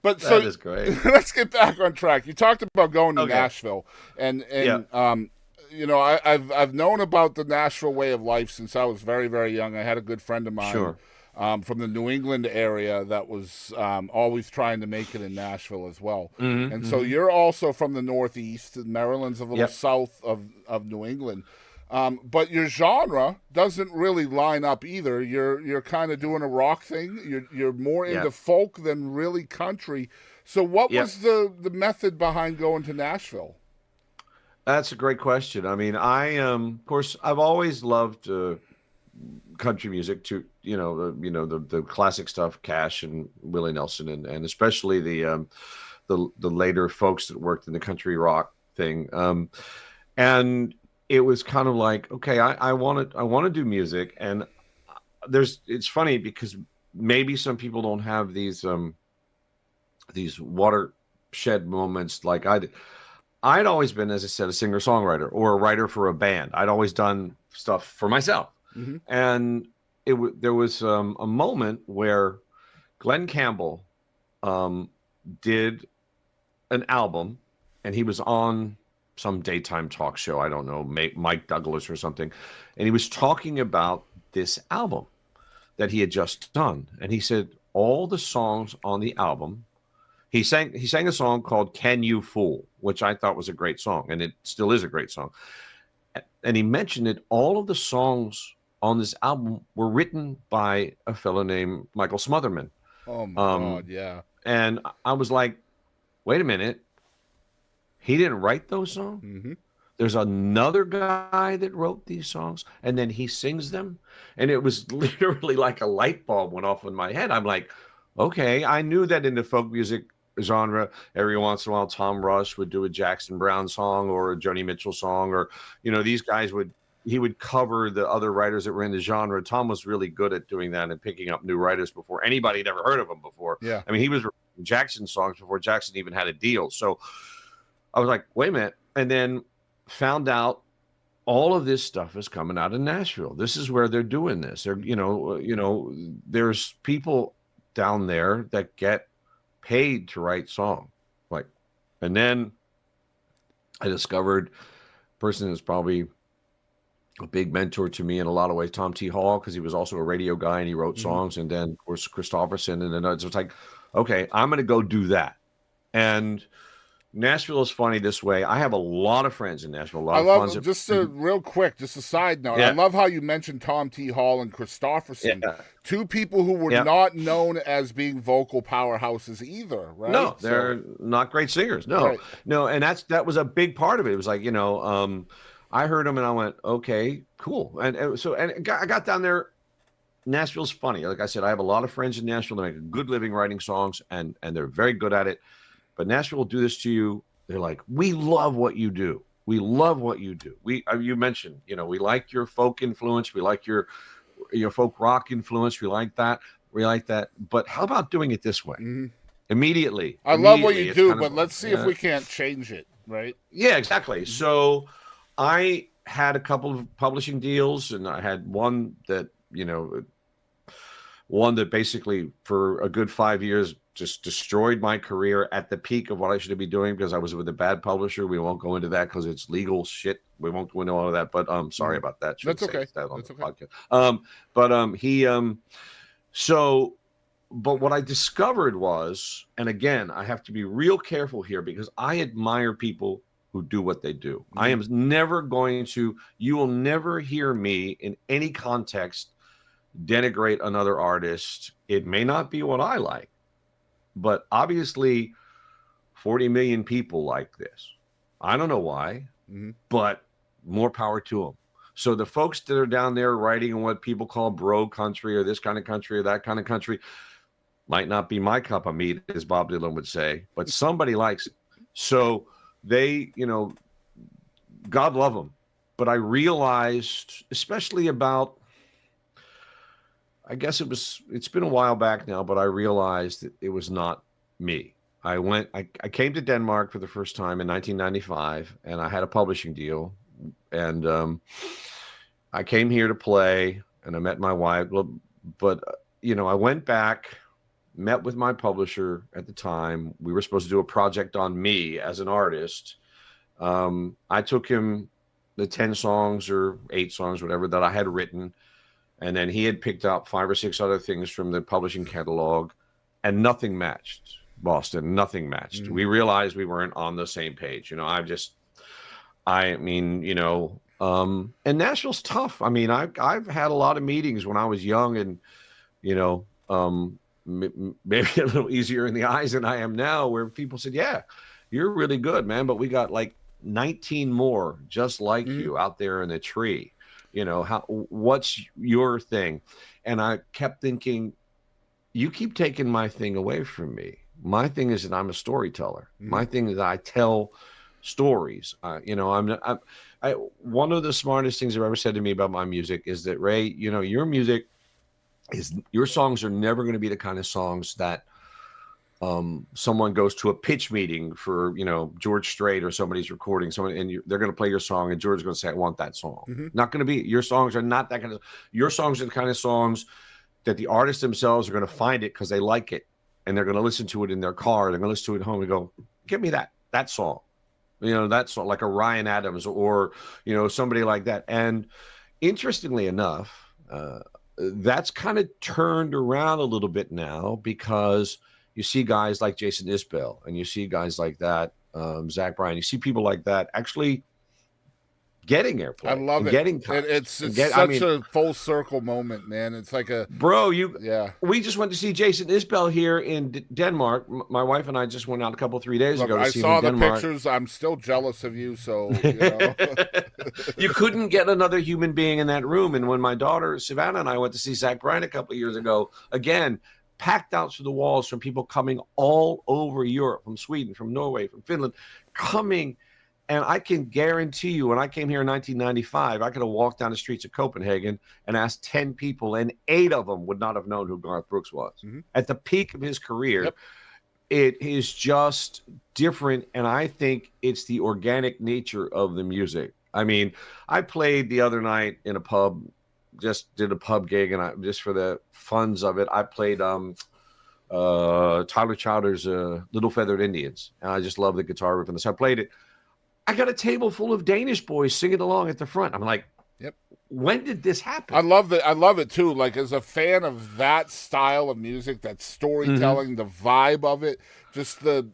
But That so is great. let's get back on track. You talked about going to Okay. Nashville, and Yeah. I've known about the Nashville way of life since I was very very young. I had a good friend of mine Sure. from the New England area that was always trying to make it in Nashville as well. Hmm. And so Hmm. you're also from the Northeast. Maryland's a little Yep. south of New England. But your genre doesn't really line up either. You're kind of doing a rock thing. You're more into Yep. folk than really country. So what Yep. was the method behind going to Nashville? That's a great question. I mean, of course, I've always loved country music too. The classic stuff, Cash and Willie Nelson, and especially the later folks that worked in the country rock thing. And it was kind of like, okay, I want to do music, and it's funny because maybe some people don't have these watershed moments like I did. I'd always been, as I said, a singer songwriter or a writer for a band. I'd always done stuff for myself, Mm-hmm. and there was a moment where Glenn Campbell um, did an album, and he was on some daytime talk show. I don't know, Mike Douglas or something, and he was talking about this album that he had just done, and he said all the songs on the album. He sang a song called "Can You Fool," which I thought was a great song, and it still is a great song. And he mentioned that all of the songs on this album were written by a fellow named Michael Smotherman. Oh my God, Um, yeah. and I was like, wait a minute, he didn't write those songs? Mm-hmm. There's another guy that wrote these songs, and then he sings them. And it was literally like a light bulb went off in my head. I'm like, okay, I knew that in the folk music genre, every once in a while, Tom Rush would do a Jackson Brown song or a Joni Mitchell song, or, these guys he would cover the other writers that were in the genre. Tom was really good at doing that and picking up new writers before anybody had ever heard of them before. Yeah. I mean, he was recording Jackson songs before Jackson even had a deal. So I was like, wait a minute. And then found out all of this stuff is coming out of Nashville. This is where they're doing this. There's people down there that get paid to write songs. Like, and then I discovered a person that's probably a big mentor to me in a lot of ways, Tom T. Hall, because he was also a radio guy and he wrote Mm-hmm. songs. And then, of course, Christopherson. And then it's like, okay, I'm going to go do that. And Nashville is funny this way. I have a lot of friends in Nashville, a I lot of love friends. just real quick, just a side note. I Yeah, love how you mentioned Tom T. Hall and Christofferson, yeah, two people who were yeah. not known as being vocal powerhouses either, right? No, So, they're not great singers. No, right. no, and that was a big part of it. It was like, I heard them and I went, okay, cool. I got down there. Nashville's funny. Like I said, I have a lot of friends in Nashville that make a good living writing songs, and they're very good at it. But Nashville will do this to you. They're like, we love what you do. We love what you do. You mentioned, we like your folk influence. We like your folk rock influence. We like that. We like that. But how about doing it this way? Mm-hmm. Immediately, I love what you immediately, it's do, kind of but let's see if yeah, we can't change it, right? yeah, exactly. So I had a couple of publishing deals, and I had one that basically for a good 5 years just destroyed my career at the peak of what I should be doing because I was with a bad publisher. We won't go into that because it's legal shit. We won't go into all of that, but sorry Mm-hmm. about that. Shouldn't That's say okay. that on the That's okay. podcast. But he so but what I discovered was, and again, I have to be real careful here because I admire people who do what they do. I Mm-hmm. am never going to, you will never hear me in any context denigrate another artist. It may not be what I like, but obviously 40 million people like this. I don't know why, Mm-hmm. but more power to them. So the folks that are down there writing in what people call bro country or this kind of country or that kind of country might not be my cup of meat, as Bob Dylan would say, but somebody likes it. So they, God love them. But I realized, especially about, I guess it's been a while back now, but I realized that it was not me. I came to Denmark for the first time in 1995, and I had a publishing deal. And I came here to play, and I met my wife. Well, but, I went back met with my publisher at the time. We were supposed to do a project on me as an artist. I took him the 10 songs or 8 songs, whatever, that I had written. And then he had picked up 5 or 6 other things from the publishing catalog, and nothing matched. Boston, nothing matched. We realized we weren't on the same page. And Nashville's tough. I mean, I've had a lot of meetings when I was young, and maybe a little easier in the eyes than I am now, where people said, "Yeah, you're really good, man, but we got like 19 more just like you out there in the tree. What's your thing?" And I kept thinking, you keep taking my thing away from me. My thing is that I'm a storyteller. My thing is that I tell stories. One of the smartest things they've ever said to me about my music is that, Ray, your music your songs are never going to be the kind of songs that someone goes to a pitch meeting for, George Strait or somebody's recording someone, and they're going to play your song, and George's going to say, "I want that song." Not going to be. Your songs are not that kind of. Your songs are the kind of songs that the artists themselves are going to find it because they like it, and they're going to listen to it in their car. They're going to listen to it at home and go, "Give me that song," that song, like a Ryan Adams or somebody like that. And interestingly enough, that's kind of turned around a little bit now, because you see guys like Jason Isbell, and you see guys like that, Zach Bryan. You see people like that actually getting airplay. I love it. Getting it's such a full circle moment, man. It's like we just went to see Jason Isbell here in Denmark. My wife and I just went out 3 days ago to see him in Denmark. I saw the pictures. I'm still jealous of you, so You couldn't get another human being in that room. And when my daughter Savannah and I went to see Zach Bryan a couple of years ago, again, packed out to the walls from people coming all over Europe, from Sweden, from Norway, from Finland, coming. And I can guarantee you, when I came here in 1995, I could have walked down the streets of Copenhagen and asked 10 people, and 8 of them would not have known who Garth Brooks was. At the peak of his career. It is just different, and I think it's the organic nature of the music. I mean, I played the other night in a pub, just did a pub gig, and just for the funds of it, I played Tyler Chowder's Little Feathered Indians, and I just love the guitar riff. And so I played it. I got a table full of Danish boys singing along at the front. I'm like, when did this happen? I love it too. Like, as a fan of that style of music, that storytelling, the vibe of it, just the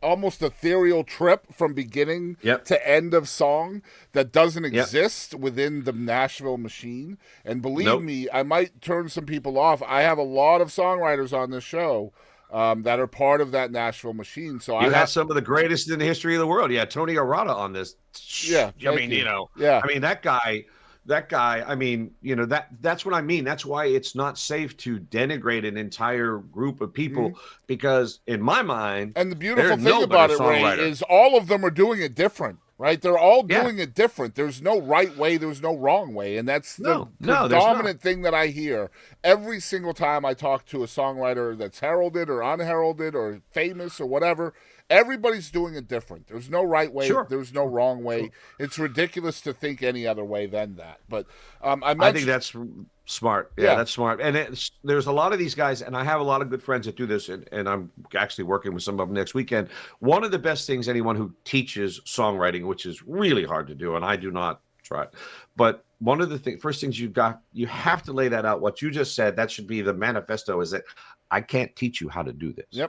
almost ethereal trip from beginning to end of song that doesn't exist within the Nashville machine. And believe me, I might turn some people off. I have a lot of songwriters on this show that are part of that Nashville machine. So you had some of the greatest in the history of the world. Yeah, Tony Arata on this. Yeah, I mean, that guy. I mean, that's what I mean. That's why it's not safe to denigrate an entire group of people, because in my mind, and the beautiful thing about it, Ray, is all of them are doing it different. Right? They're all doing it different. There's no right way. There's no wrong way. And that's the dominant thing that I hear every single time I talk to a songwriter that's heralded or unheralded or famous or whatever. Everybody's doing it different. There's no right way. There's no wrong way. It's ridiculous to think any other way than that. But I think that's smart. Yeah, that's smart. And there's a lot of these guys, and I have a lot of good friends that do this, and I'm actually working with some of them next weekend. One of the best things, anyone who teaches songwriting, which is really hard to do, and I do not try it, but one of the first things you have to lay that out. What you just said, that should be the manifesto, is that I can't teach you how to do this.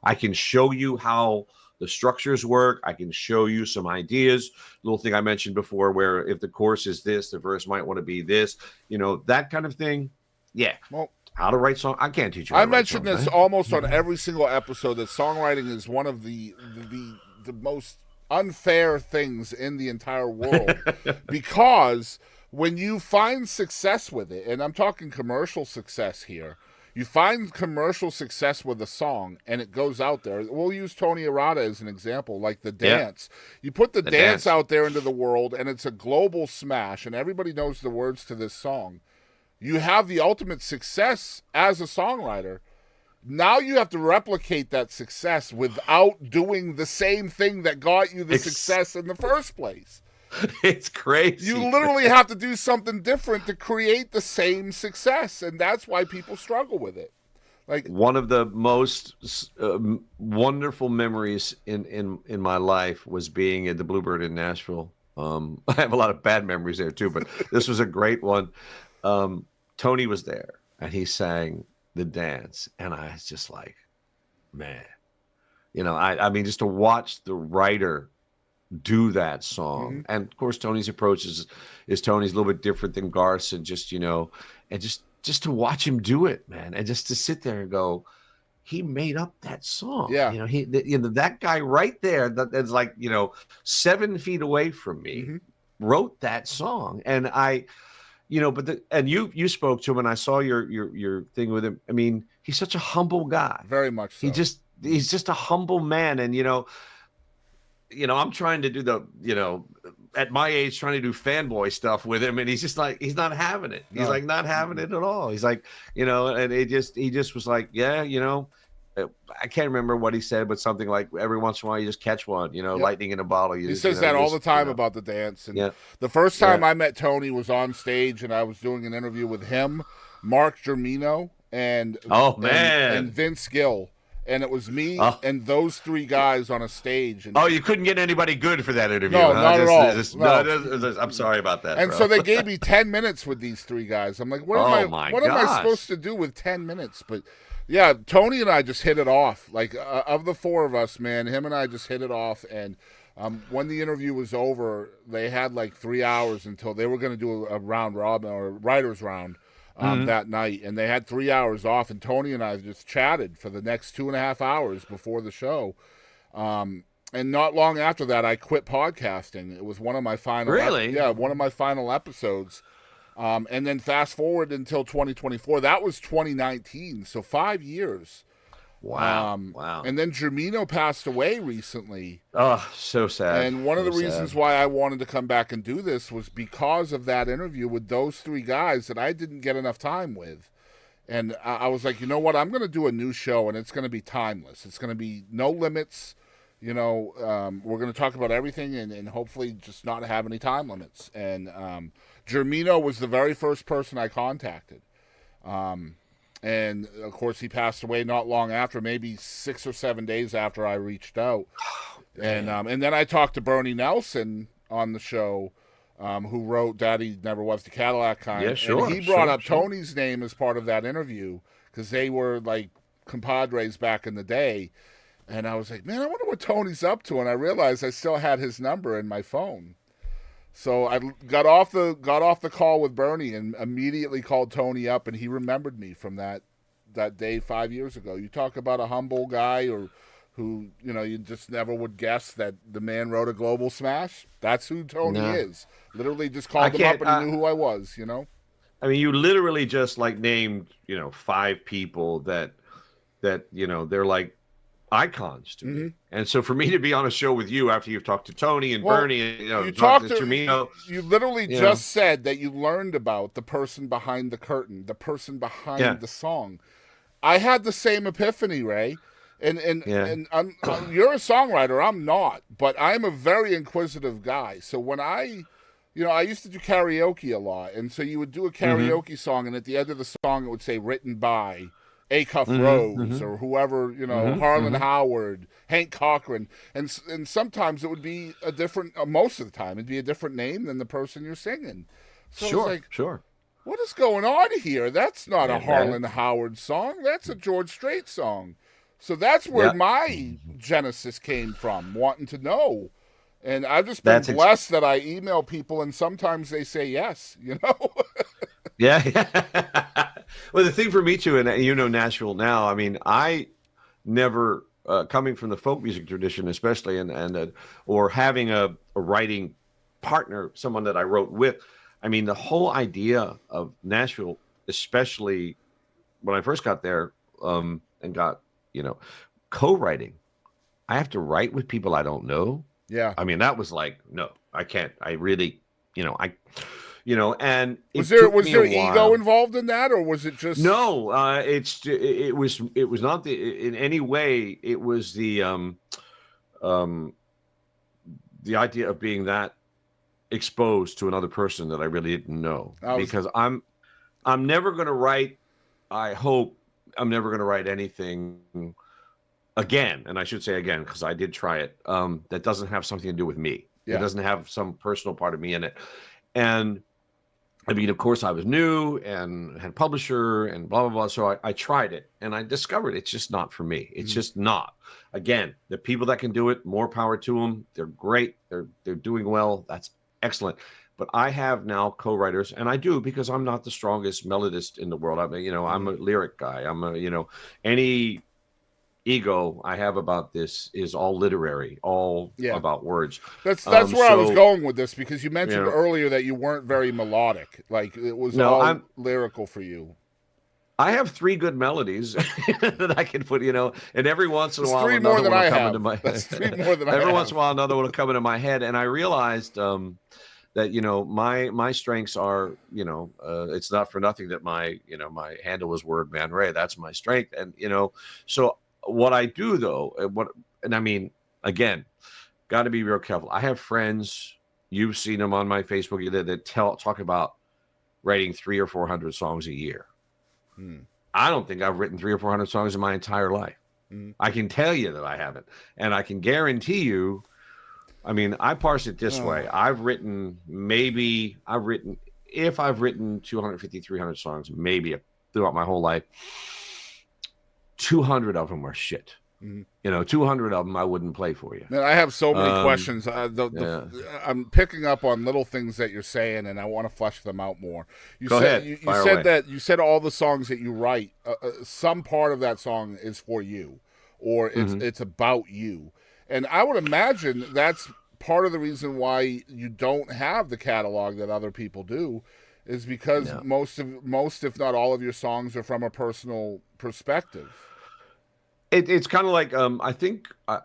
I can show you how the structures work. I can show you some ideas. Little thing I mentioned before, where if the chorus is this, the verse might want to be this, that kind of thing. Yeah. Well, how to write song. I can't teach you. I mentioned this almost on every single episode, that songwriting is one of the most unfair things in the entire world, because when you find success with it, and I'm talking commercial success here, you find commercial success with a song and it goes out there. We'll use Tony Arata as an example, like the dance. You put the dance out there into the world and it's a global smash and everybody knows the words to this song. You have the ultimate success as a songwriter. Now you have to replicate that success without doing the same thing that got you the success in the first place. It's crazy. You literally have to do something different to create the same success, and that's why people struggle with it. Like, one of the most wonderful memories in my life was being at the Bluebird in Nashville. I have a lot of bad memories there too, but this was a great one. Tony was there and he sang the dance, and I was just like, man, I mean, just to watch the writer do that song, and of course Tony's approach is Tony's a little bit different than Garth's, and just to watch him do it, man, and just to sit there and go, he made up that song. Yeah. That guy right there that's like 7 feet away from me wrote that song, and you spoke to him, and I saw your thing with him. I mean, he's such a humble guy. Very much so. He's just a humble man, and I'm trying to do at my age, trying to do fanboy stuff with him, and he's just like, he's not having it. He's like not having it at all. He's like, and he just was like, yeah, I can't remember what he said, but something like, every once in a while you just catch one, lightning in a bottle. He says that all the time about the dance. And the first time I met Tony was on stage, and I was doing an interview with him, Mark Germino, and Vince Gill. And it was me and those three guys on a stage. And you couldn't get anybody good for that interview. No, not at all. I'm sorry about that. And bro. so they gave me 10 minutes with these three guys. I'm like, what am I supposed to do with 10 minutes? But yeah, Tony and I just hit it off. Like, of the four of us, man, him and I just hit it off. And when the interview was over, they had like 3 hours until they were going to do a round robin or writer's round. That night, and they had 3 hours off, and Tony and I just chatted for the next 2.5 hours before the show. And not long after that, I quit podcasting. It was one of my final one of my final episodes. And then fast forward until 2024. That was 2019, so 5 years. Wow. And then Germino passed away recently. Oh, so sad. And one of the reasons why I wanted to come back and do this was because of that interview with those three guys that I didn't get enough time with. And I was like, you know what? I'm going to do a new show, and it's going to be timeless. It's going to be no limits. We're going to talk about everything and hopefully just not have any time limits. And Germino was the very first person I contacted. And, of course, he passed away not long after, maybe 6 or 7 days after I reached out. And then I talked to Bernie Nelson on the show, who wrote Daddy Never Was the Cadillac Kind. Yeah, sure. And he brought up Tony's name as part of that interview because they were, like, compadres back in the day. And I was like, man, I wonder what Tony's up to. And I realized I still had his number in my phone. So I got off the call with Bernie and immediately called Tony up, and he remembered me from that day 5 years ago. You talk about a humble guy or who, you just never would guess that the man wrote a global smash. That's who Tony is. Literally just called him up and he knew who I was, I mean, you literally just like named, 5 people that they're like icons to me. And so for me to be on a show with you after you've talked to Tony and Bernie and you talked to Germino, you literally just said that you learned about the person behind the curtain, the person behind the song. I had the same epiphany, Ray. And you're a songwriter, I'm not, but I'm a very inquisitive guy. So when I used to do karaoke a lot, and so you would do a karaoke song, and at the end of the song it would say written by Acuff Rose or whoever, Harlan Howard, Hank Cochran. And sometimes it would be a different, most of the time, it'd be a different name than the person you're singing. So Sure. What is going on here? That's not a Harlan Howard song. That's a George Strait song. So that's where my genesis came from, wanting to know. And I've just been blessed that I email people, and sometimes they say yes, Yeah. Well, the thing for me too, and Nashville now, I mean, I never, coming from the folk music tradition, especially, or having a writing partner, someone that I wrote with. I mean, the whole idea of Nashville, especially when I first got there, and got, co-writing. I have to write with people I don't know. Yeah. I mean, that was like, no, I can't. I really, and was there ego involved in that, or was it just no? It was not in any way. It was the idea of being that exposed to another person that I really didn't know, because I'm never going to write. I hope I'm never going to write anything again, and I should say again because I did try it. That doesn't have something to do with me. It doesn't have some personal part of me in it. And I mean, of course, I was new and had a publisher and blah, blah, blah. So I tried it and I discovered it's just not for me. It's just not. Again, the people that can do it, more power to them. They're great. They're doing well. That's excellent. But I have now co-writers, and I do because I'm not the strongest melodist in the world. I mean, I'm a lyric guy. I'm any ego I have about this is all literary, all about words. That's where I was going with this, because you mentioned earlier that you weren't very melodic. Like, it was all lyrical for you. I have 3 good melodies that I can put, and every once in a while, another one will come into my head. That's 3 more than I have. Every once in a while, another one will come into my head, and I realized that my strengths are it's not for nothing that my handle was Word Man Ray. That's my strength, and so. What I do though, and I mean, again, got to be real careful. I have friends, you've seen them on my Facebook, that talk about writing 300 or 400 songs a year. I don't think I've written 300 or 400 songs in my entire life. I can tell you that I haven't, and I can guarantee you. I mean, I parse it this way: if I've written 250, 300 songs, maybe throughout my whole life. 200 of them are shit. 200 of them I wouldn't play for you. Man, I have so many questions. I'm picking up on little things that you're saying, and I want to flesh them out more. You said all the songs that you write, some part of that song is for you, or it's about you. And I would imagine that's part of the reason why you don't have the catalog that other people do, is because most, if not all, of your songs are from a personal perspective. It's kind of like I think I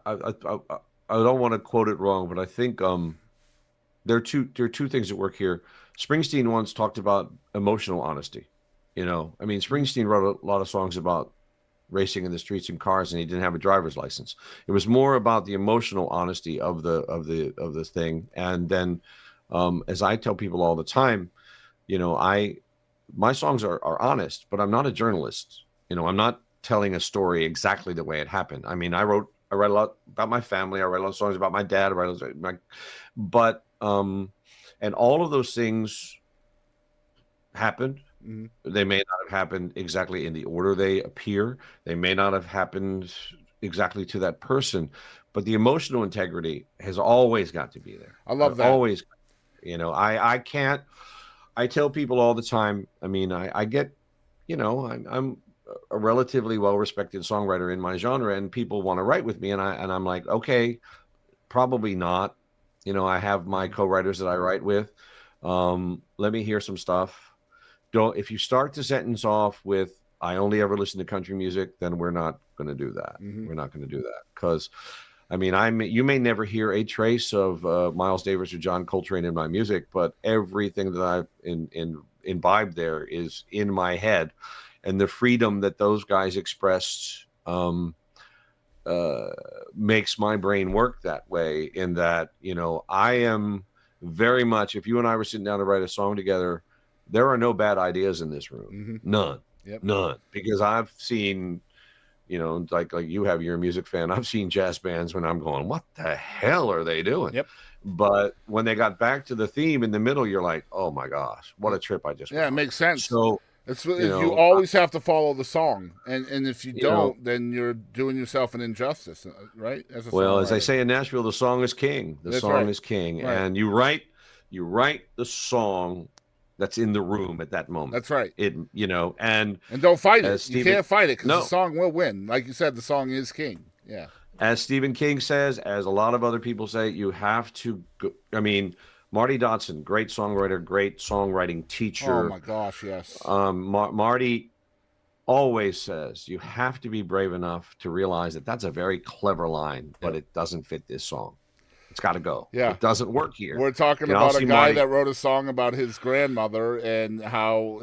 don't want to quote it wrong, but I think there are two things that work here. Springsteen once talked about emotional honesty. I mean, Springsteen wrote a lot of songs about racing in the streets in cars, and he didn't have a driver's license. It was more about the emotional honesty of the thing. And then, as I tell people all the time, my songs are honest, but I'm not a journalist. I'm not telling a story exactly the way it happened. I mean, I write a lot about my family. I write a lot of songs about my dad. But and all of those things happened. They may not have happened exactly in the order they appear. They may not have happened exactly to that person, but the emotional integrity has always got to be there. I love that. Always, I can't. I tell people all the time. I mean, I get, I'm a relatively well-respected songwriter in my genre, and people want to write with me, and I'm like, okay, probably not. I have my co-writers that I write with. Let me hear some stuff. If you start the sentence off with "I only ever listen to country music," then we're not going to do that. We're not going to do that, because I mean, you may never hear a trace of Miles Davis or John Coltrane in my music, but everything that I've imbibed there is in my head. And the freedom that those guys expressed makes my brain work that way, in that, I am very much, if you and I were sitting down to write a song together, there are no bad ideas in this room. None. None. Because I've seen, like you have, you're a music fan. I've seen jazz bands when I'm going, what the hell are they doing? But when they got back to the theme in the middle, you're like, oh my gosh, what a trip I just went on. It makes sense. So you always have to follow the song, and if you don't, then you're doing yourself an injustice, right? As I say in Nashville, the song is king. The song is king, and you write the song that's in the room at that moment. That's right. And don't fight it. You can't fight it, because the song will win. Like you said, the song is king. Yeah. As Stephen King says, as a lot of other people say, you have to go, I mean, Marty Dodson, great songwriter, great songwriting teacher. Oh my gosh, yes. Marty always says you have to be brave enough to realize that that's a very clever line, but it doesn't fit this song. It's got to go. Yeah. It doesn't work here. We're talking You know, I'll about a see guy Marty. that wrote a song about his grandmother and how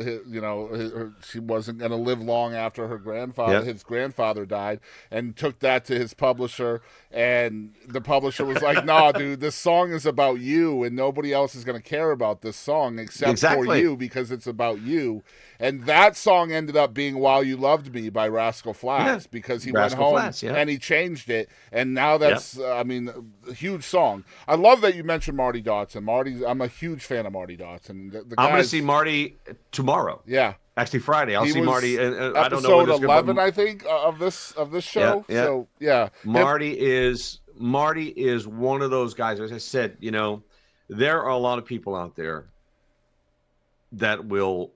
she wasn't going to live long after her grandfather, Yep. his grandfather died, and took that to his publisher. And the publisher was like, "Nah, dude, this song is about you, and nobody else is going to care about this song except for you because it's about you." And that song ended up being "While You Loved Me" by Rascal Flatts because he went home and he changed it, and now that's I mean, a huge song. I love that you mentioned Marty Dotson. I'm a huge fan of Marty Dotson. I'm going to see Marty tomorrow. Yeah, actually Friday. I'll see Marty. I don't episode know 11, I think, of this show. Yeah. So yeah, Marty is one of those guys. As I said, you know, there are a lot of people out there that will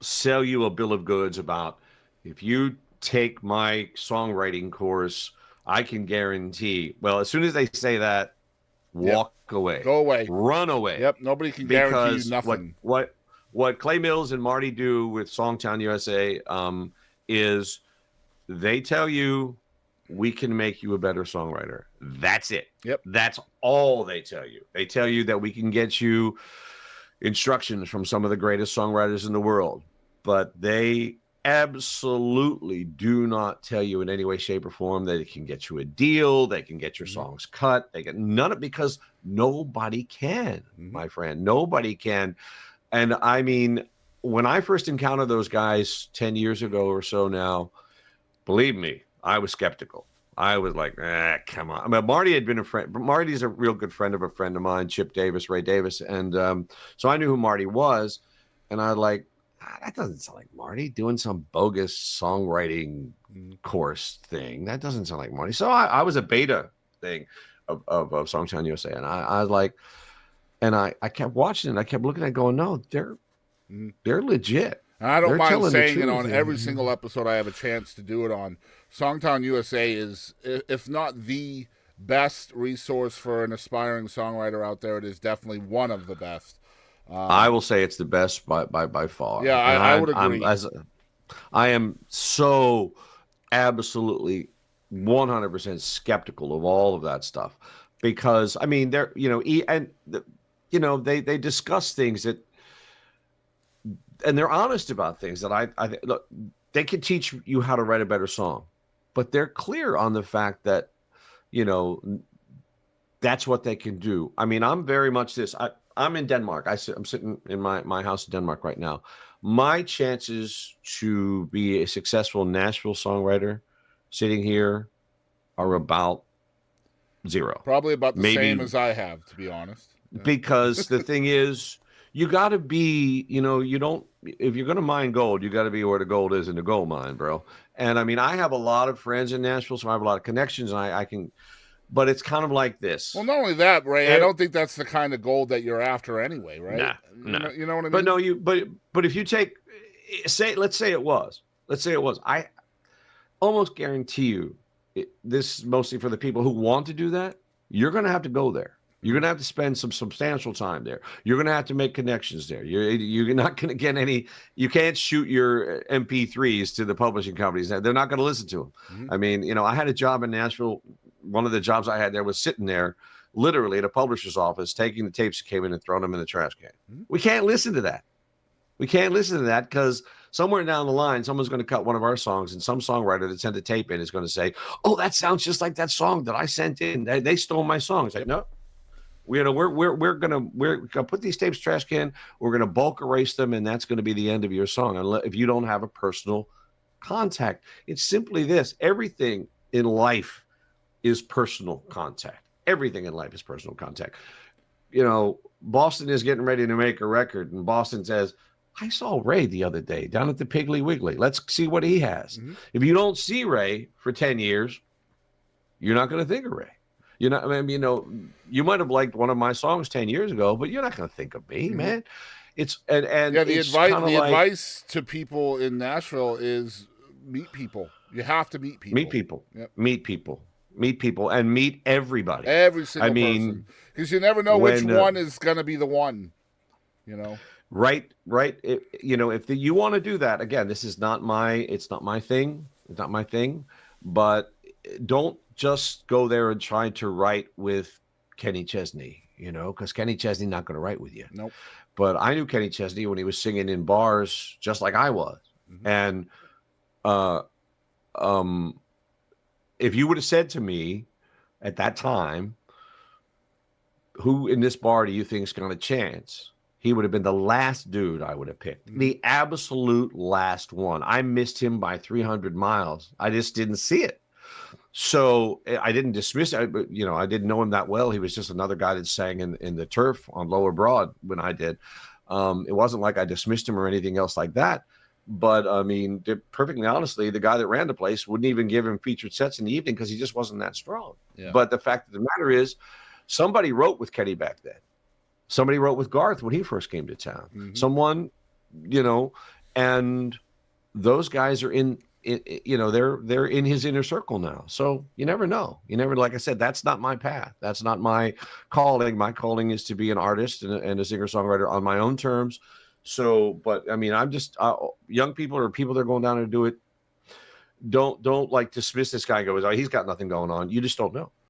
sell you a bill of goods about, if you take my songwriting course, I can guarantee. Well, as soon as they say that, walk away. Go away. Run away. Yep. Nobody can guarantee you nothing. What Clay Mills and Marty do with Songtown USA is they tell you, we can make you a better songwriter. That's it. Yep. That's all they tell you. They tell you that we can get you instructions from some of the greatest songwriters in the world, but they absolutely do not tell you in any way, shape, or form that it can get you a deal, they can get your songs cut, they get none of it, because nobody can, my friend. Nobody can. And I mean, when I first encountered those guys 10 years ago or so now, believe me, I was skeptical. I was like, come on. I mean, Marty had been a friend. Marty's a real good friend of a friend of mine, Chip Davis, Ray Davis. And so I knew who Marty was. And I was like, that doesn't sound like Marty doing some bogus songwriting course thing. That doesn't sound like Marty. So I was a beta thing of Songtown USA. And I was like, and I kept watching it. I kept looking at it going, no, they're legit. And I don't mind saying it on every single episode I have a chance to do it on. Songtown USA is, if not the best resource for an aspiring songwriter out there, it is definitely one of the best. I will say it's the best by far. Yeah, I would agree. I am so absolutely 100% skeptical of all of that stuff, because I mean, they're, you know, they discuss things that, and they're honest about things that I look, they can teach you how to write a better song, but they're clear on the fact that, you know, that's what they can do. I mean, I'm very much this. I'm in Denmark. I'm sitting in my house in Denmark right now. My chances to be a successful Nashville songwriter sitting here are about zero. Probably about the same as I have, to be honest. Because the thing is, you got to be, you know, if you're going to mine gold, you got to be where the gold is in the gold mine, bro. And I mean, I have a lot of friends in Nashville, so I have a lot of connections, and I can, but it's kind of like this. Well, not only that, Ray, I don't think that's the kind of gold that you're after anyway, right? Nah. You know what I mean? But no, but if you take, let's say it was, I almost guarantee you, this is mostly for the people who want to do that, you're going to have to go there. You're going to have to spend some substantial time there. You're going to have to make connections there. You're not going to get any. You can't shoot your MP3s to the publishing companies. They're not going to listen to them. I mean, you know, I had a job in Nashville. One of the jobs I had there was sitting there, literally at a publisher's office, taking the tapes that came in and throwing them in the trash can. We can't listen to that. We can't listen to that because somewhere down the line, someone's going to cut one of our songs, and some songwriter that sent a tape in is going to say, "Oh, that sounds just like that song that I sent in. They stole my song." It's like, no. We're gonna put these tapes trash can. We're gonna bulk erase them, and that's gonna be the end of your song. If you don't have a personal contact, it's simply this: everything in life is personal contact. Everything in life is personal contact. You know, Boston is getting ready to make a record, and Boston says, "I saw Ray the other day down at the Piggly Wiggly. Let's see what he has." If you don't see Ray for 10 years, you're not gonna think of Ray. You know, I mean, you know, you might have liked one of my songs 10 years ago, but you're not going to think of me, man. It's and yeah, the it's advice to people in Nashville is meet people. You have to meet people. Meet people. Yep. Meet people, and meet everybody. Every single person, because you never know which one is going to be the one. You know. Right. You know, if you want to do that, again, it's not my thing. It's not my thing, but don't just go there and try to write with Kenny Chesney, because Kenny Chesney not going to write with you. Nope. But I knew Kenny Chesney when he was singing in bars just like I was. Mm-hmm. And if you would have said to me at that time, who in this bar do you think is going to chance? He would have been the last dude I would have picked. Mm-hmm. The absolute last one. I missed him by 300 miles. I just didn't see it. So I didn't dismiss it. I didn't know him that well. He was just another guy that sang in the Turf on Lower Broad when I did. It wasn't like I dismissed him or anything else like that. But, I mean, perfectly honestly, the guy that ran the place wouldn't even give him featured sets in the evening because he just wasn't that strong. Yeah. But the fact of the matter is, somebody wrote with Kenny back then. Somebody wrote with Garth when he first came to town. Mm-hmm. Someone, and those guys are they're in his inner circle now. So you never know. Like I said, that's not my path. That's not my calling. My calling is to be an artist and a singer-songwriter on my own terms. So, but I mean, I'm just young people or people that are going down to do it. Don't like dismiss this guy and go, oh, he's got nothing going on. You just don't know.